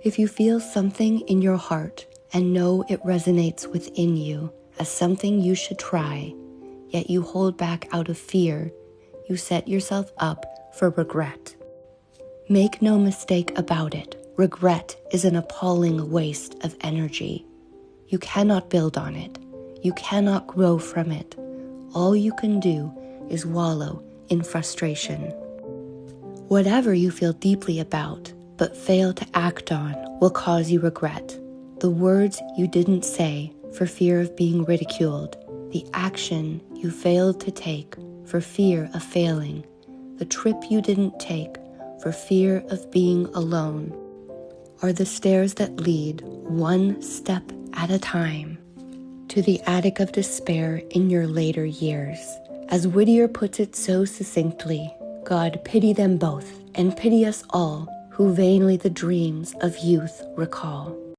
If you feel something in your heart and know it resonates within you as something you should try, yet you hold back out of fear, you set yourself up for regret. Make no mistake about it, regret is an appalling waste of energy. You cannot build on it. You cannot grow from it. All you can do is wallow in frustration. Whatever you feel deeply about but fail to act on will cause you regret. The words you didn't say for fear of being ridiculed, the action you failed to take for fear of failing, the trip you didn't take for fear of being alone, are the stairs that lead one step at a time to the attic of despair in your later years. As Whittier puts it so succinctly, God pity them both and pity us all who vainly the dreams of youth recall.